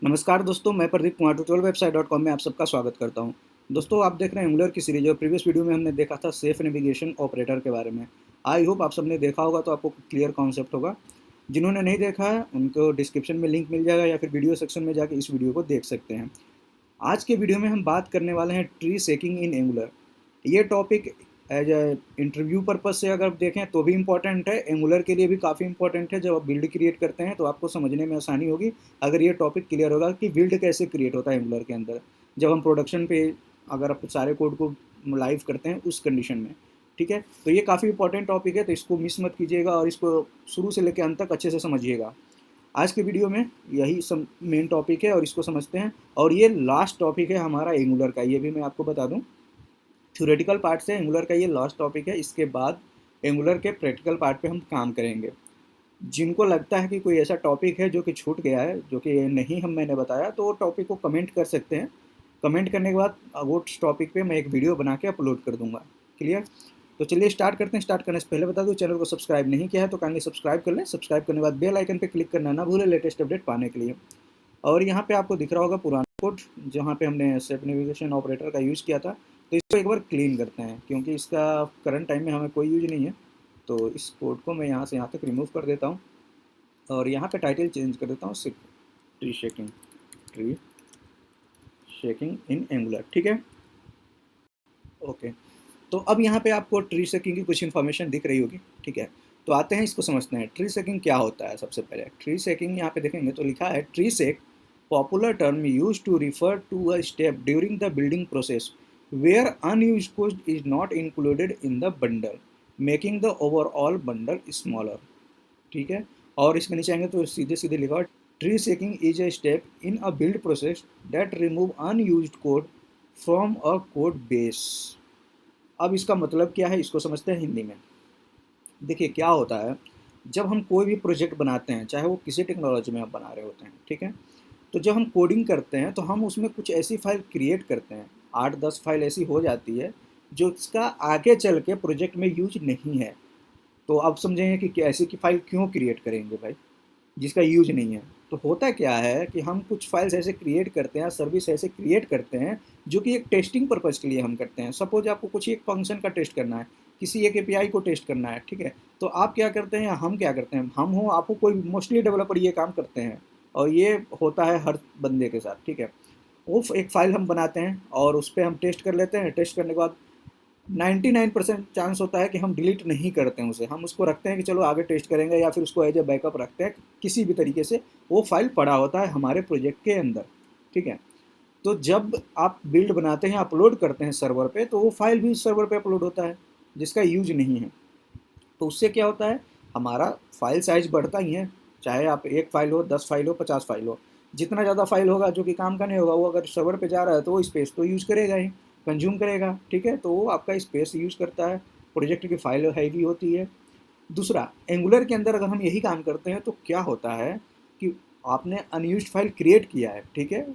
नमस्कार दोस्तों, मैं प्रदीप कुमार tutorialwebsite.com में आप सबका स्वागत करता हूं। दोस्तों, आप देख रहे हैं एंगुलर की सीरीज और प्रीवियस वीडियो में हमने देखा था सेफ नेविगेशन ऑपरेटर के बारे में। आई होप आप सबने देखा होगा तो आपको क्लियर कॉन्सेप्ट होगा। जिन्होंने नहीं देखा है उनको डिस्क्रिप्शन में लिंक मिल जाएगा या फिर वीडियो सेक्शन में जाकर इस वीडियो को देख सकते हैं। आज के वीडियो में हम बात करने वाले हैं ट्री शेकिंग इन एंगुलर। ये topic as a interview purpose से अगर देखें तो भी इम्पोर्टेंट है, एंगुलर के लिए भी काफ़ी इंपॉर्टेंट है। जब आप बिल्ड क्रिएट करते हैं तो आपको समझने में आसानी होगी अगर ये टॉपिक क्लियर होगा कि बिल्ड कैसे क्रिएट होता है एंगुलर के अंदर, जब हम प्रोडक्शन पे अगर आप सारे कोड को लाइव करते हैं उस कंडीशन में। ठीक है, तो ये काफ़ी इंपॉर्टेंट टॉपिक है, तो इसको मिस मत कीजिएगा और इसको शुरू से लेकर अंत तक अच्छे से समझिएगा। आज के वीडियो में यही मेन टॉपिक है और इसको समझते हैं। और ये लास्ट टॉपिक है हमारा एंगुलर का, ये भी मैं आपको बता दूं। थ्योरेटिकल पार्ट से एंगुलर का ये लास्ट टॉपिक है, इसके बाद एंगुलर के प्रैक्टिकल पार्ट पे हम काम करेंगे। जिनको लगता है कि कोई ऐसा टॉपिक है जो कि छूट गया है, जो कि नहीं मैंने बताया, तो वो टॉपिक को कमेंट कर सकते हैं। कमेंट करने के बाद वो टॉपिक पे मैं एक वीडियो बना के अपलोड कर दूंगा। क्लियर? तो चलिए स्टार्ट करते हैं। स्टार्ट करने से पहले बता दूं, चैनल को सब्सक्राइब नहीं किया है तो काइंडली सब्सक्राइब कर लें। सब्सक्राइब करने के बाद बेल आइकन पे क्लिक करना ना भूलें लेटेस्ट अपडेट पाने के लिए। और यहाँ पे आपको दिख रहा होगा पुराना कोड जहाँ पे हमने सेफ नेविगेशन ऑपरेटर का यूज़ किया था, तो इसको एक बार क्लीन करते हैं क्योंकि इसका करंट टाइम में हमें कोई यूज नहीं है। तो इस कोड को मैं यहाँ से यहाँ तक रिमूव कर देता हूँ और यहाँ पे टाइटल चेंज कर देता हूँ सिर्फ ट्री शेकिंग इन एंगुलर। ठीक है, ओके। तो अब यहाँ पे आपको ट्री शेकिंग की कुछ इन्फॉर्मेशन दिख रही होगी। ठीक है, तो आते हैं इसको समझते हैं। ट्री शेकिंग क्या होता है। सबसे पहले ट्री शेकिंग यहाँ पे देखेंगे तो लिखा है tree shake, popular term used to refer to a step during the building process where unused code is not included in the bundle, making the overall bundle smaller। ठीक है, और इसके नीचे आएंगे तो सीधे सीधे लिखा है tree shaking is a step in a build process that remove unused code from a code base। अब इसका मतलब क्या है, इसको समझते हैं हिंदी में। देखिए क्या होता है, जब हम कोई भी प्रोजेक्ट बनाते हैं, चाहे वो किसी टेक्नोलॉजी में आप बना रहे होते हैं, ठीक है, तो जब हम कोडिंग करते हैं तो हम उसमें कुछ ऐसी फाइल क्रिएट करते हैं, 8-10 फाइल ऐसी हो जाती है जो इसका आगे चल के प्रोजेक्ट में यूज नहीं है। तो अब समझेंगे कि ऐसी की फाइल क्यों क्रिएट करेंगे भाई, जिसका यूज नहीं है। तो होता क्या है कि हम कुछ फाइल्स ऐसे क्रिएट करते हैं, सर्विस ऐसे क्रिएट करते हैं जो कि एक टेस्टिंग पर्पज़ के लिए हम करते हैं। सपोज आपको कुछ एक फंक्शन का टेस्ट करना है, किसी एक एपीआई को टेस्ट करना है, ठीक है, तो आप क्या करते हैं या हम क्या करते हैं, हम हो आपको कोई मोस्टली डेवलपर ये काम करते हैं और ये होता है हर बंदे के साथ। ठीक है, वो एक फाइल हम बनाते हैं और उस पर हम टेस्ट कर लेते हैं। टेस्ट करने के बाद 99% चांस होता है कि हम डिलीट नहीं करते हैं उसे, हम उसको रखते हैं कि चलो आगे टेस्ट करेंगे, या फिर उसको एज ए बैकअप रखते हैं। किसी भी तरीके से वो फाइल पड़ा होता है हमारे प्रोजेक्ट के अंदर। ठीक है, तो जब आप बिल्ड बनाते हैं, अपलोड करते हैं सर्वर पे, तो वो फाइल भी सर्वर पे अपलोड होता है जिसका यूज नहीं है। तो उससे क्या होता है, हमारा फाइल साइज बढ़ता ही है। चाहे आप एक फाइल हो, 10 फाइल हो, 50 फाइल हो, जितना ज़्यादा फाइल होगा जो कि काम का नहीं होगा, वो अगर सर्वर पे जा रहा है तो वो स्पेस तो यूज़ करेगा ही, कंज्यूम करेगा। ठीक है, तो वो आपका स्पेस यूज़ करता है, प्रोजेक्ट की फाइल हैवी होती है। दूसरा, एंगुलर के अंदर अगर हम यही काम करते हैं तो क्या होता है कि आपने अनयूज्ड फाइल क्रिएट किया है, ठीक है,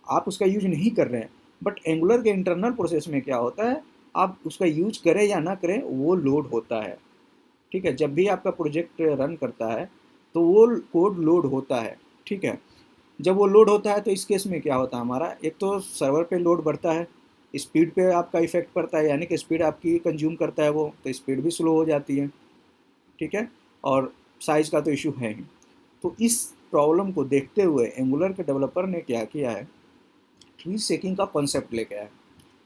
आप उसका यूज नहीं कर रहे हैं, बट एंगुलर के इंटरनल प्रोसेस में क्या होता है, आप उसका यूज करें या ना करें वो लोड होता है। ठीक है, जब भी आपका प्रोजेक्ट रन करता है तो वो कोड लोड होता है। ठीक है, जब वो लोड होता है तो इस केस में क्या होता है, हमारा एक तो सर्वर पे लोड बढ़ता है, स्पीड पे आपका इफेक्ट पड़ता है, यानी कि स्पीड आपकी कंज्यूम करता है वो, तो स्पीड भी स्लो हो जाती है। ठीक है, और साइज़ का तो इशू है ही। तो इस प्रॉब्लम को देखते हुए एंगुलर के डेवलपर ने क्या किया है, ट्री शेकिंग का कॉन्सेप्ट लेके आया।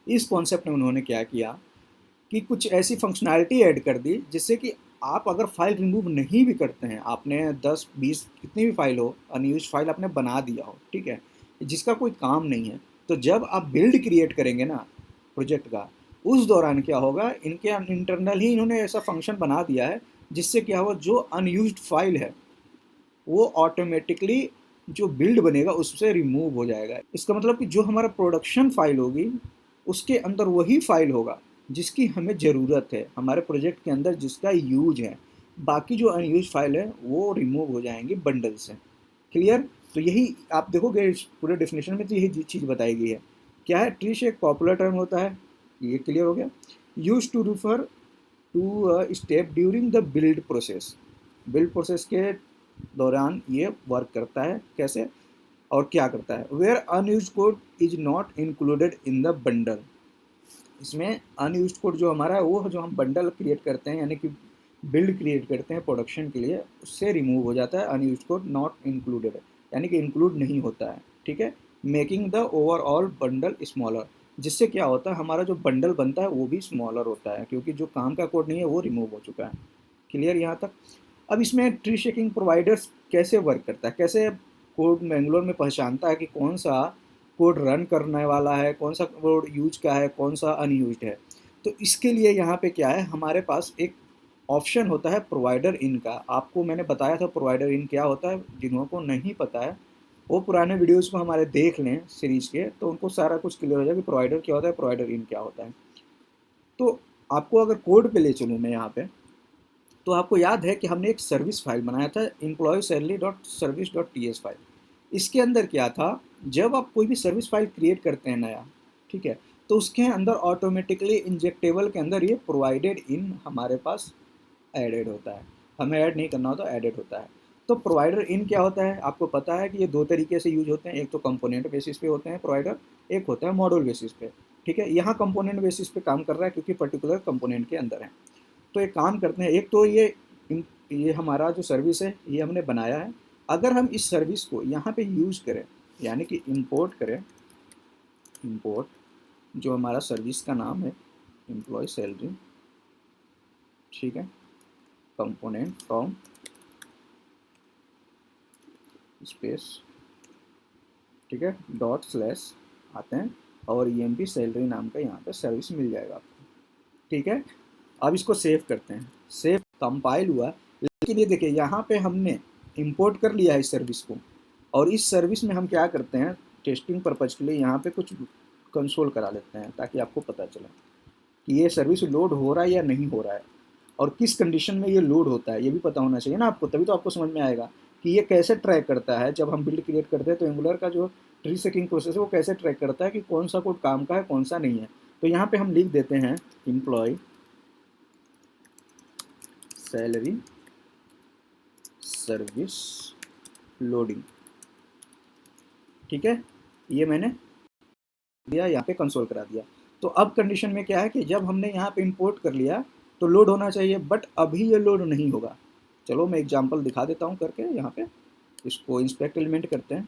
इस कॉन्सेप्ट में उन्होंने क्या किया कि कुछ ऐसी फंक्शनैलिटी ऐड कर दी जिससे कि आप अगर फाइल रिमूव नहीं भी करते हैं, आपने 10-20 कितनी भी फाइल हो, अनयूज फाइल आपने बना दिया हो, ठीक है, जिसका कोई काम नहीं है, तो जब आप बिल्ड क्रिएट करेंगे ना प्रोजेक्ट का, उस दौरान क्या होगा, इनके इंटरनल ही इन्होंने ऐसा फंक्शन बना दिया है जिससे क्या होगा, जो अनयूज्ड फाइल है वो ऑटोमेटिकली जो बिल्ड बनेगा उससे रिमूव हो जाएगा। इसका मतलब कि जो हमारा प्रोडक्शन फाइल होगी उसके अंदर वही फाइल होगा जिसकी हमें ज़रूरत है, हमारे प्रोजेक्ट के अंदर जिसका यूज है। बाकी जो अनयूज फाइल है वो रिमूव हो जाएंगी बंडल से। क्लियर? तो यही आप देखोगे इस पूरे डेफिनेशन में, तो यही चीज़ बताई गई है। क्या है, ट्री शेक पॉपुलर टर्म होता है, ये क्लियर हो गया। Use to refer to step during the build process. Build process के दौरान ये वर्क करता है। कैसे? और क्या करता है, where unused code is not included in the bundle. इसमें अनयूज्ड कोड जो हमारा है वो जो हम बंडल क्रिएट करते हैं यानी कि बिल्ड क्रिएट करते हैं प्रोडक्शन के लिए, उससे रिमूव हो जाता है। अनयूज्ड कोड नॉट इंक्लूडेड यानी कि इंक्लूड नहीं होता है, ठीक है। Making the overall bundle smaller, जिससे क्या होता है हमारा जो बंडल बनता है वो भी स्मॉलर होता है, क्योंकि जो काम का कोड नहीं है वो रिमूव हो चुका है। क्लियर यहाँ तक। अब इसमें ट्री शेकिंग प्रोवाइडर्स कैसे वर्क करता है, कैसे कोड मैंगलोर में पहचानता है कि कौन सा कोड रन करने वाला है, कौन सा कोड यूज का है, कौन सा अनयूज्ड है। तो इसके लिए यहाँ पे क्या है, हमारे पास एक ऑप्शन होता है प्रोवाइडर इन का। आपको मैंने बताया था प्रोवाइडर इन क्या होता है, जिन्हों को नहीं पता है वो पुराने वीडियोस को हमारे देख लें सीरीज के, तो उनको सारा कुछ क्लियर हो जाए कि प्रोवाइडर क्या होता है, प्रोवाइडर इन क्या होता है। तो आपको अगर कोड पे ले चलूँ मैं यहाँ पे, तो आपको याद है कि हमने एक सर्विस फाइल बनाया था employ salary dot service dot T S file. इसके अंदर क्या था, जब आप कोई भी सर्विस फाइल क्रिएट करते हैं नया, ठीक है, तो उसके अंदर ऑटोमेटिकली इंजेक्टेबल के अंदर ये प्रोवाइडेड इन हमारे पास एडेड होता है। हमें ऐड नहीं करना होता, एडेड होता है। तो प्रोवाइडर इन क्या होता है, आपको पता है कि ये दो तरीके से यूज होते हैं, एक तो कंपोनेंट बेसिस पे होते हैं प्रोवाइडर, एक होता है मॉड्यूल बेसिस पे, ठीक है। यहाँ कंपोनेंट बेसिस पे काम कर रहा है क्योंकि पर्टिकुलर कंपोनेंट के अंदर है। तो एक काम करते हैं, एक तो ये हमारा जो सर्विस है ये हमने बनाया है। अगर हम इस सर्विस को यहाँ पे यूज़ करें यानी कि इंपोर्ट करें, इंपोर्ट जो हमारा सर्विस का नाम है एम्प्लॉय सैलरी, ठीक है, कंपोनेंट फ्रॉम स्पेस, ठीक है, डॉट स्लैश आते हैं और EMP सैलरी नाम का यहाँ पे सर्विस मिल जाएगा आपको, ठीक है। अब इसको सेव करते हैं, सेव कंपाइल हुआ। लेकिन ये देखिए यहाँ पे हमने इंपोर्ट कर लिया है इस सर्विस को, और इस सर्विस में हम क्या करते हैं, टेस्टिंग पर्पज़ के लिए यहाँ पे कुछ कंसोल करा लेते हैं ताकि आपको पता चले कि ये सर्विस लोड हो रहा है या नहीं हो रहा है, और किस कंडीशन में ये लोड होता है ये भी पता होना चाहिए ना आपको, तभी तो आपको समझ में आएगा कि ये कैसे ट्रैक करता है। जब हम बिल्ड क्रिएट करते हैं तो एंगुलर का जो ट्री सेकिंग प्रोसेस है वो कैसे ट्रैक करता है कि कौन सा कोड काम का है कौन सा नहीं है। तो यहाँ पे हम लिख देते हैं एम्प्लॉय सैलरी सर्विस लोडिंग, ठीक है, ये मैंने दिया, यहाँ पे कंसोल करा दिया। तो अब कंडीशन में क्या है कि जब हमने यहाँ पे इंपोर्ट कर लिया तो लोड होना चाहिए, बट अभी ये लोड नहीं होगा। चलो मैं एग्जांपल दिखा देता हूँ करके। यहाँ पे इसको इंस्पेक्ट एलिमेंट करते हैं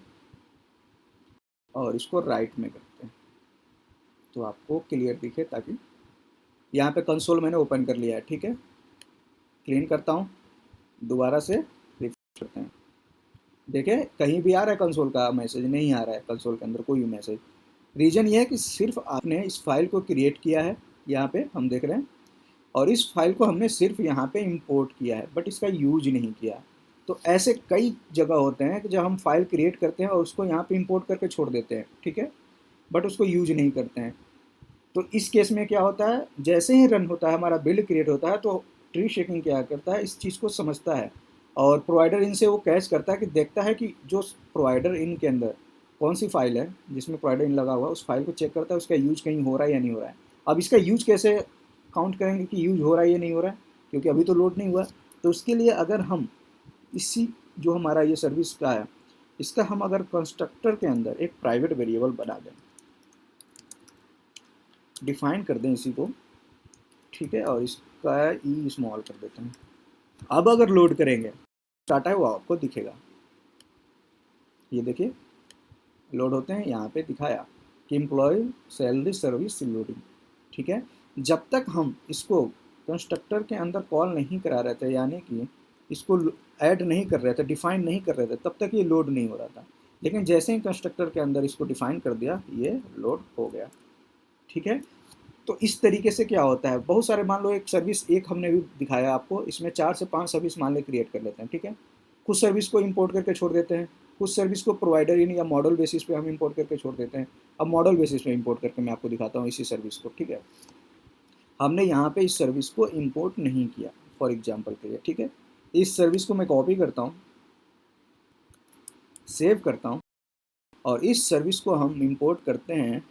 और इसको राइट में करते हैं तो आपको क्लियर दिखे, ताकि यहाँ पे कंसोल मैंने ओपन कर लिया है, ठीक है। क्लीन करता हूँ, दोबारा से रिफ्रेश करते हैं, देखें कहीं भी आ रहा है कंसोल का मैसेज, नहीं आ रहा है कंसोल के अंदर कोई भी मैसेज। रीज़न ये है कि सिर्फ आपने इस फाइल को क्रिएट किया है, यहाँ पे हम देख रहे हैं, और इस फाइल को हमने सिर्फ यहाँ पे इंपोर्ट किया है बट इसका यूज नहीं किया। तो ऐसे कई जगह होते हैं कि जब हम फाइल क्रिएट करते हैं और उसको यहाँ पे इंपोर्ट करके छोड़ देते हैं, ठीक है, बट उसको यूज नहीं करते हैं। तो इस केस में क्या होता है, जैसे ही रन होता है हमारा बिल्ड क्रिएट होता है तो ट्री शेकिंग क्या करता है, इस चीज़ को समझता है और प्रोवाइडर इन से वो कैच करता है कि देखता है कि जो प्रोवाइडर इन के अंदर कौन सी फाइल है जिसमें प्रोवाइडर इन लगा हुआ है, उस फाइल को चेक करता है उसका यूज कहीं हो रहा है या नहीं हो रहा है। अब इसका यूज कैसे काउंट करेंगे कि यूज हो रहा है या नहीं हो रहा है, क्योंकि अभी तो लोड नहीं हुआ। तो उसके लिए अगर हम इसी जो हमारा ये सर्विस का है इसका हम अगर कंस्ट्रक्टर के अंदर एक प्राइवेट वेरिएबल बना दें, डिफाइन कर दें इसी को, ठीक है, और इसका ई स्मॉल कर देते हैं। अब अगर लोड करेंगे स्टार्ट है वो आपको दिखेगा, ये देखिए लोड होते हैं, यहाँ पे दिखाया कि एम्प्लॉय सैलरी सर्विस लोडिंग, ठीक है। जब तक हम इसको कंस्ट्रक्टर के अंदर कॉल नहीं करा रहे थे यानी कि इसको ऐड नहीं कर रहे थे, डिफाइन नहीं कर रहे थे, तब तक ये लोड नहीं हो रहा था। लेकिन जैसे ही कंस्ट्रक्टर के अंदर इसको डिफाइन कर दिया ये लोड हो गया, ठीक है। तो इस तरीके से क्या होता है, बहुत सारे मान लो एक सर्विस एक हमने भी दिखाया आपको, इसमें 4 से 5 सर्विस मान ले क्रिएट कर लेते हैं, ठीक है। कुछ सर्विस को इंपोर्ट करके छोड़ देते हैं, कुछ सर्विस को प्रोवाइडर इन या मॉडल बेसिस पे हम इंपोर्ट करके छोड़ देते हैं। अब मॉडल बेसिस पे इंपोर्ट करके मैं आपको दिखाता हूँ इसी सर्विस को, ठीक है। हमने यहाँ पे इस सर्विस को इंपोर्ट नहीं किया फॉर एग्जाम्पल के लिए, ठीक है। इस सर्विस को मैं कॉपी करता हूँ, सेव करता हूँ, और इस सर्विस को हम इंपोर्ट करते हैं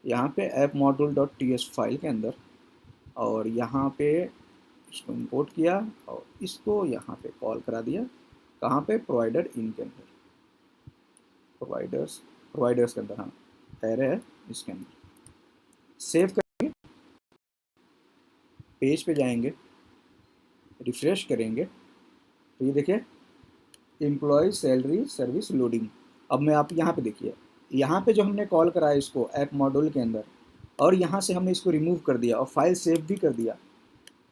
यहाँ पे app module dot T file के अंदर, और यहाँ पे इसको इंपोर्ट किया और इसको यहाँ पे कॉल करा दिया, कहाँ पे, प्रोवाइडर इन के अंदर, प्रोवाइडर्स के अंदर, हाँ एरे है इसके अंदर। सेव करेंगे, पेज पे जाएंगे, रिफ्रेश करेंगे तो ये देखिए एम्प्लॉय सैलरी सर्विस लोडिंग। अब मैं आप यहाँ पे देखिए, यहाँ पे जो हमने कॉल करा है इसको ऐप मॉड्यूल के अंदर, और यहाँ से हमने इसको रिमूव कर दिया और फाइल सेव भी कर दिया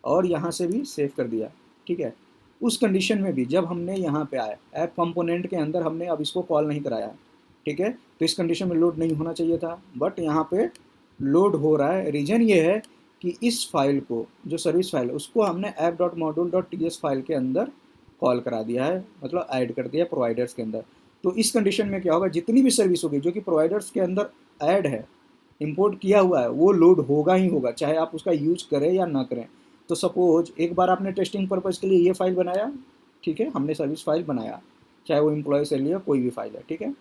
और यहाँ से भी सेव कर दिया, ठीक है। उस कंडीशन में भी जब हमने यहाँ पे आए ऐप कंपोनेंट के अंदर हमने अब इसको कॉल नहीं कराया, ठीक है, तो इस कंडीशन में लोड नहीं होना चाहिए था, बट यहाँ पे लोड हो रहा है। रीज़न ये है कि इस फाइल को, जो सर्विस फाइल उसको हमने app.module.ts फाइल के अंदर कॉल करा दिया है, मतलब ऐड कर दिया प्रोवाइडर्स के अंदर। तो इस कंडीशन में क्या होगा, जितनी भी सर्विस होगी जो कि प्रोवाइडर्स के अंदर ऐड है, इंपोर्ट किया हुआ है, वो लोड होगा ही होगा, चाहे आप उसका यूज करें या ना करें। तो सपोज एक बार आपने टेस्टिंग पर्पज़ के लिए ये फाइल बनाया, ठीक है, हमने सर्विस फाइल बनाया, चाहे वो एम्प्लॉय से लिया कोई भी फाइल है, ठीक है,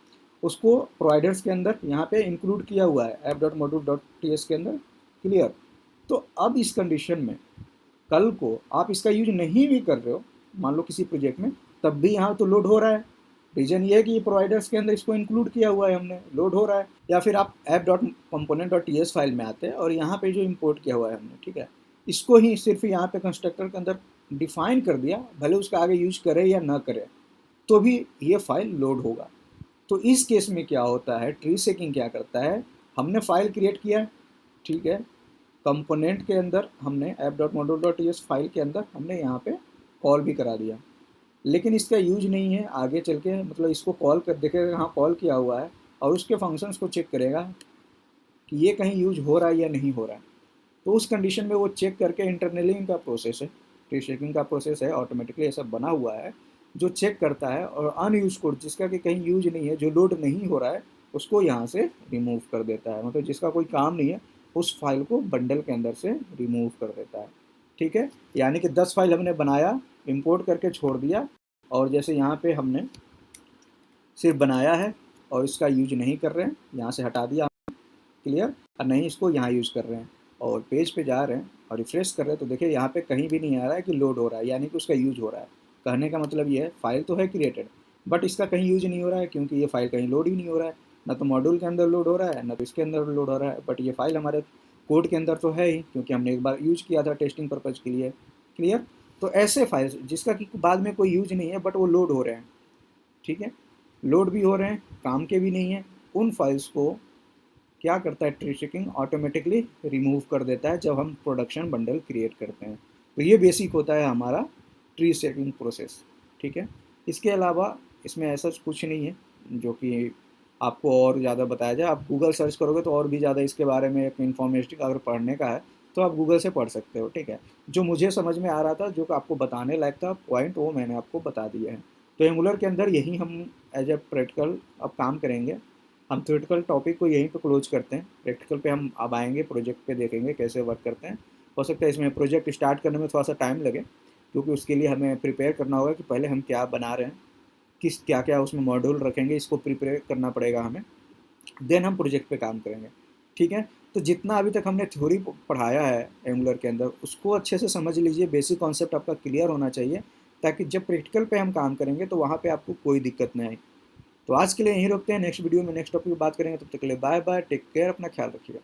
उसको प्रोवाइडर्स के अंदर यहाँ पे इंक्लूड किया हुआ है app.module.ts के अंदर, क्लियर। तो अब इस कंडीशन में कल को आप इसका यूज नहीं भी कर रहे हो, मान लो किसी प्रोजेक्ट में, तब भी यहाँ तो लोड हो रहा है। रीज़न ये है कि प्रोवाइडर्स के अंदर इसको इंक्लूड किया हुआ है हमने, लोड हो रहा है। या फिर आप app.component.ts फाइल में आते हैं और यहाँ पे जो इंपोर्ट किया हुआ है हमने, ठीक है, इसको ही सिर्फ यहाँ पे कंस्ट्रक्टर के अंदर डिफाइन कर दिया, भले उसका आगे यूज करे या ना करे, तो भी ये फाइल लोड होगा। तो इस केस में क्या होता है, ट्री शेकिंग क्या करता है, हमने फाइल क्रिएट किया, ठीक है, कंपोनेंट के अंदर हमने app.module.ts फाइल के अंदर हमने यहाँ पे कॉल भी करा दिया, लेकिन इसका यूज नहीं है आगे चल के, मतलब इसको कॉल कर देखेगा हाँ कॉल किया हुआ है, और उसके फंक्शंस को चेक करेगा कि ये कहीं यूज हो रहा है या नहीं हो रहा है। तो उस कंडीशन में वो चेक करके इंटरनली इनका प्रोसेस है, ट्री शेकिंग का प्रोसेस है, ऑटोमेटिकली ये सब बना हुआ है, जो चेक करता है और अनयूज कोड जिसका कि कहीं यूज नहीं है, जो लोड नहीं हो रहा है, उसको यहाँ से रिमूव कर देता है, मतलब जिसका कोई काम नहीं है उस फाइल को बंडल के अंदर से रिमूव कर देता है, ठीक है। यानी कि 10 फाइल हमने बनाया, इंपोर्ट करके छोड़ दिया, और जैसे यहाँ पे हमने सिर्फ बनाया है और इसका यूज नहीं कर रहे हैं, यहाँ से हटा दिया, क्लियर, और नहीं इसको यहाँ यूज़ कर रहे हैं और पेज पे जा रहे हैं और रिफ्रेश कर रहे हैं, तो देखिए यहाँ पे कहीं भी नहीं आ रहा है कि लोड हो रहा है, यानी कि उसका यूज हो रहा है। कहने का मतलब ये है फाइल तो है क्रिएटेड, बट इसका कहीं यूज नहीं हो रहा है, क्योंकि ये फाइल कहीं लोड ही नहीं हो रहा है, ना तो मॉड्यूल के अंदर लोड हो रहा है, ना तो इसके अंदर लोड हो रहा है, बट ये फाइल हमारे कोड के अंदर तो है ही, क्योंकि हमने एक बार यूज किया था टेस्टिंग पर्पज़ के लिए, क्लियर। तो ऐसे फाइल्स जिसका कि बाद में कोई यूज नहीं है बट वो लोड हो रहे हैं, ठीक है, लोड भी हो रहे हैं, काम के भी नहीं है, उन फाइल्स को क्या करता है ट्री शेकिंग, ऑटोमेटिकली रिमूव कर देता है जब हम प्रोडक्शन बंडल क्रिएट करते हैं। तो ये बेसिक होता है हमारा ट्री शेकिंग प्रोसेस, ठीक है। इसके अलावा इसमें ऐसा कुछ नहीं है जो कि आपको और ज़्यादा बताया जाए। आप गूगल सर्च करोगे तो और भी ज़्यादा इसके बारे में इन्फॉर्मेटिव अगर पढ़ने का है तो आप गूगल से पढ़ सकते हो, ठीक है। जो मुझे समझ में आ रहा था, जो आपको बताने लायक था पॉइंट, वो मैंने आपको बता दिया है। तो एंगुलर के अंदर यही हम एज ए प्रैक्टिकल अब काम करेंगे। हम थ्योरेटिकल टॉपिक को यहीं पे क्लोज करते हैं, प्रैक्टिकल पे हम अब आएंगे, प्रोजेक्ट पे देखेंगे कैसे वर्क करते हैं। हो सकता है इसमें प्रोजेक्ट स्टार्ट करने में थोड़ा सा टाइम लगे, क्योंकि उसके लिए हमें प्रिपेयर करना होगा कि पहले हम क्या बना रहे हैं, किस क्या क्या उसमें मॉड्यूल रखेंगे, इसको प्रिपेयर करना पड़ेगा हमें, देन हम प्रोजेक्ट पे काम करेंगे, ठीक है। तो जितना अभी तक हमने थ्योरी पढ़ाया है एंगुलर के अंदर, उसको अच्छे से समझ लीजिए, बेसिक कॉन्सेप्ट आपका क्लियर होना चाहिए, ताकि जब प्रैक्टिकल पे हम काम करेंगे तो वहाँ पे आपको कोई दिक्कत नहीं आए। तो आज के लिए यहीं रोकते हैं, नेक्स्ट वीडियो में नेक्स्ट टॉपिक पे बात करेंगे, तब तक के लिए बाय बाय, टेक केयर, अपना ख्याल रखिएगा।